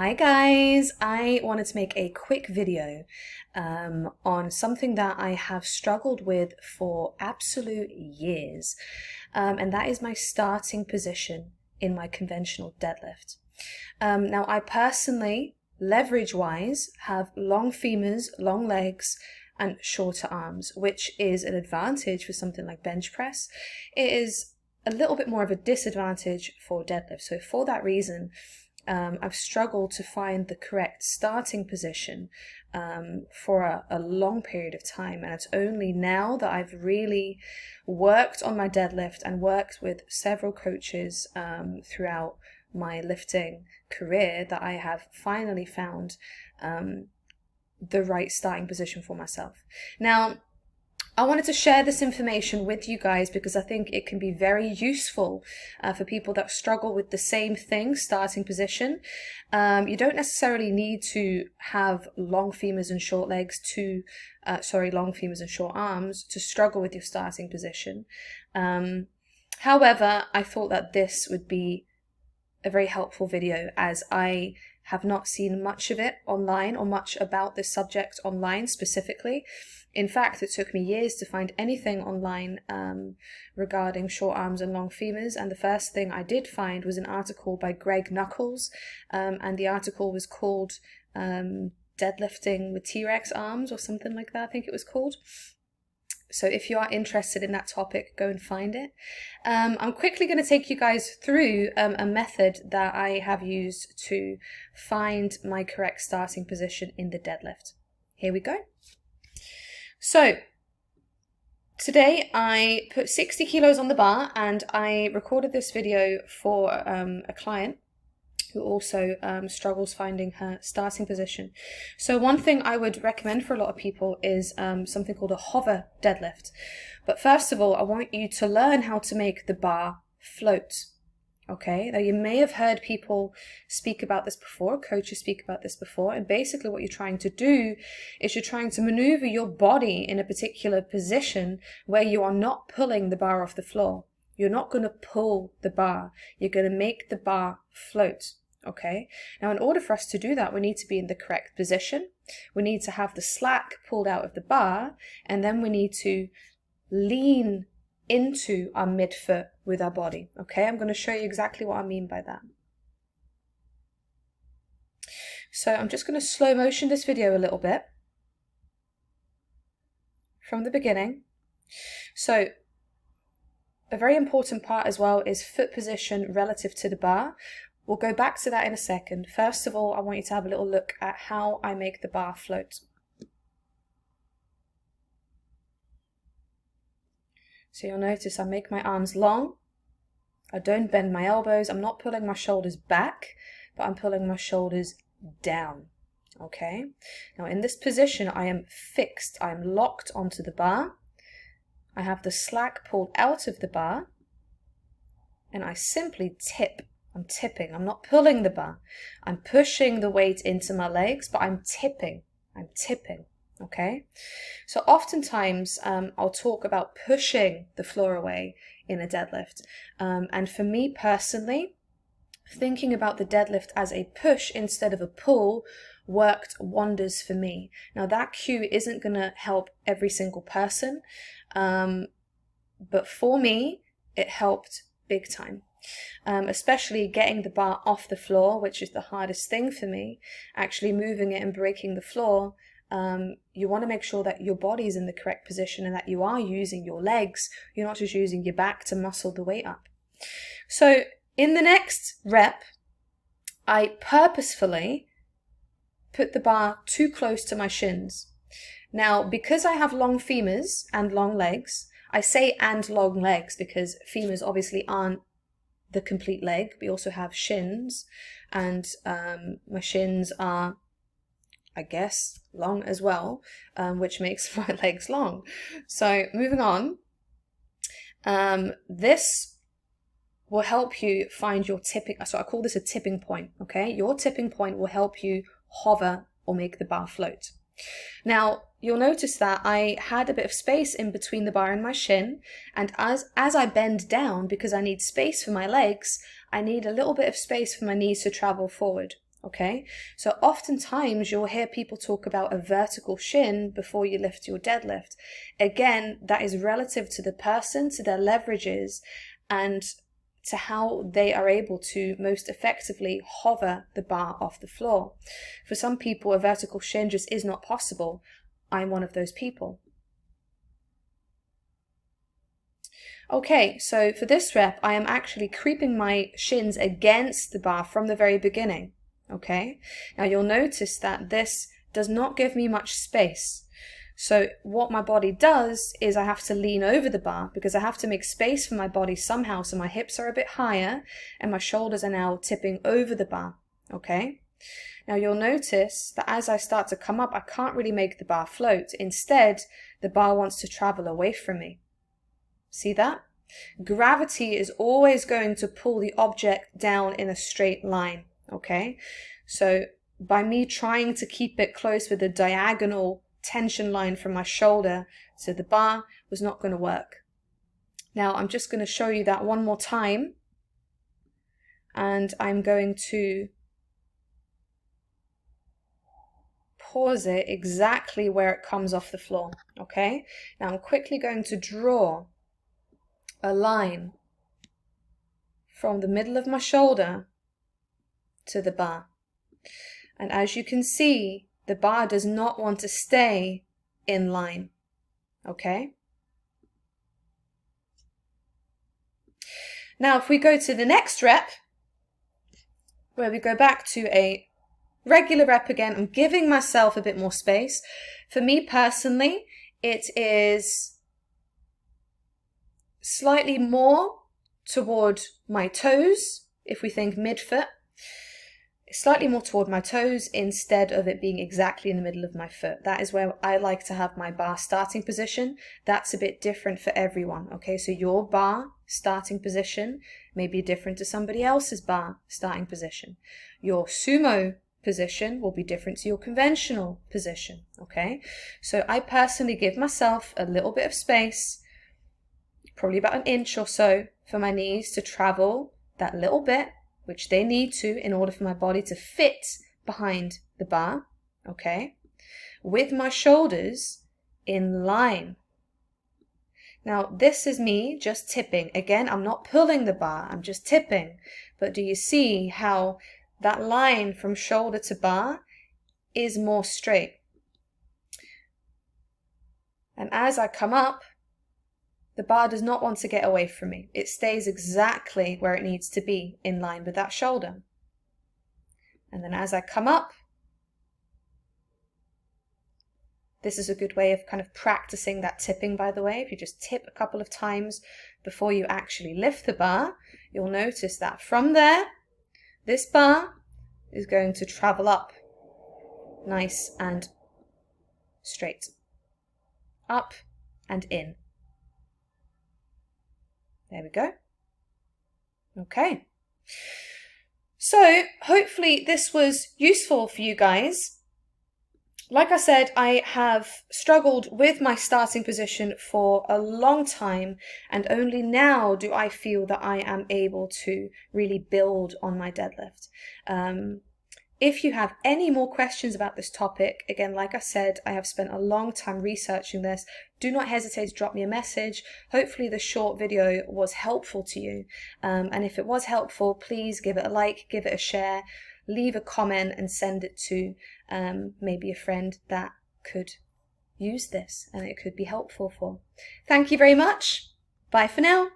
Hi guys, I wanted to make a quick video on something that I have struggled with for absolute years, and that is my starting position in my conventional deadlift. Now I personally, leverage-wise, have long femurs, long legs, and shorter arms, which is an advantage for something like bench press. It is a little bit more of a disadvantage for deadlift. So for that reason, I've struggled to find the correct starting position for a long period of time, and it's only now that I've really worked on my deadlift and worked with several coaches throughout my lifting career that I have finally found the right starting position for myself. Now, I wanted to share this information with you guys because I think it can be very useful for people that struggle with the same thing, starting position. You don't necessarily need to have long femurs and short legs long femurs and short arms to struggle with your starting position. However, I thought that this would be a very helpful video, as I have not seen much of it online or much about this subject online specifically. In fact, it took me years to find anything online regarding short arms and long femurs, and the first thing I did find was an article by Greg Knuckles, and the article was called Deadlifting with T-Rex Arms or something like that, I think it was called. So if you are interested in that topic, go and find it. I'm quickly going to take you guys through a method that I have used to find my correct starting position in the deadlift. Here we go. So today I put 60 kilos on the bar, and I recorded this video for a client who also struggles finding her starting position. So one thing I would recommend for a lot of people is something called a hover deadlift. But first of all, I want you to learn how to make the bar float. Okay, now you may have heard people speak about this before, coaches speak about this before, and basically what you're trying to do is you're trying to maneuver your body in a particular position where you are not pulling the bar off the floor. You're not going to pull the bar, you're going to make the bar float. Okay, now in order for us to do that, we need to be in the correct position. We need to have the slack pulled out of the bar, and then we need to lean into our midfoot with our body. Okay, I'm going to show you exactly what I mean by that. So I'm just going to slow motion this video a little bit from the beginning. So a very important part as well is foot position relative to the bar. We'll go back to that in a second. First of all, I want you to have a little look at how I make the bar float. So you'll notice I make my arms long. I don't bend my elbows. I'm not pulling my shoulders back, but I'm pulling my shoulders down. Okay? Now in this position, I am fixed. I am locked onto the bar. I have the slack pulled out of the bar, and I simply tip. I'm tipping. I'm not pulling the bar. I'm pushing the weight into my legs, but I'm tipping. I'm tipping. Okay? So oftentimes I'll talk about pushing the floor away in a deadlift. And for me personally, thinking about the deadlift as a push instead of a pull worked wonders for me. Now that cue isn't going to help every single person, but for me, it helped big time. Especially getting the bar off the floor, which is the hardest thing for me, actually moving it and breaking the floor. You want to make sure that your body is in the correct position and that you are using your legs. You're not just using your back to muscle the weight up. So in the next rep, I purposefully put the bar too close to my shins. Now, because I have long femurs and long legs, I say and long legs because femurs obviously aren't the complete leg. We also have shins, and my shins are, I guess, long as well, which makes my legs long. So moving on, this will help you find your tipping, so I call this a tipping point, okay? Your tipping point will help you hover or make the bar float. Now, you'll notice that I had a bit of space in between the bar and my shin, and as I bend down, because I need space for my legs, I need a little bit of space for my knees to travel forward. Okay, so oftentimes you'll hear people talk about a vertical shin before you lift your deadlift. Again, that is relative to the person, to their leverages, and to how they are able to most effectively hover the bar off the floor. For some people, a vertical shin just is not possible. I'm one of those people. Okay, so for this rep, I am actually creeping my shins against the bar from the very beginning. Okay, now you'll notice that this does not give me much space. So what my body does is I have to lean over the bar because I have to make space for my body somehow, so my hips are a bit higher and my shoulders are now tipping over the bar. Okay, now you'll notice that as I start to come up, I can't really make the bar float. Instead, the bar wants to travel away from me. See that? Gravity is always going to pull the object down in a straight line. Okay, so by me trying to keep it close with a diagonal tension line from my shoulder to the bar was not going to work. Now I'm just going to show you that one more time, and I'm going to pause it exactly where it comes off the floor. Okay, now I'm quickly going to draw a line from the middle of my shoulder to the bar. And as you can see, the bar does not want to stay in line. Okay? Now, if we go to the next rep, where we go back to a regular rep again, I'm giving myself a bit more space. For me personally, it is slightly more toward my toes, if we think mid-foot. Slightly more toward my toes instead of it being exactly in the middle of my foot. That is where I like to have my bar starting position. That's a bit different for everyone, okay? So your bar starting position may be different to somebody else's bar starting position. Your sumo position will be different to your conventional position, okay? So I personally give myself a little bit of space, probably about an inch or so, for my knees to travel that little bit, which they need to in order for my body to fit behind the bar, okay, with my shoulders in line. Now, this is me just tipping. Again, I'm not pulling the bar, I'm just tipping. But do you see how that line from shoulder to bar is more straight? And as I come up, the bar does not want to get away from me. It stays exactly where it needs to be, in line with that shoulder. And then as I come up, this is a good way of kind of practicing that tipping, by the way. If you just tip a couple of times before you actually lift the bar, you'll notice that from there, this bar is going to travel up nice and straight. Up and in. There we go. Okay. So hopefully this was useful for you guys. Like I said, I have struggled with my starting position for a long time, and only now do I feel that I am able to really build on my deadlift. If you have any more questions about this topic, again, like I said, I have spent a long time researching this. Do not hesitate to drop me a message. Hopefully the short video was helpful to you. And if it was helpful, please give it a like, give it a share, leave a comment and send it to maybe a friend that could use this and it could be helpful for. Thank you very much. Bye for now.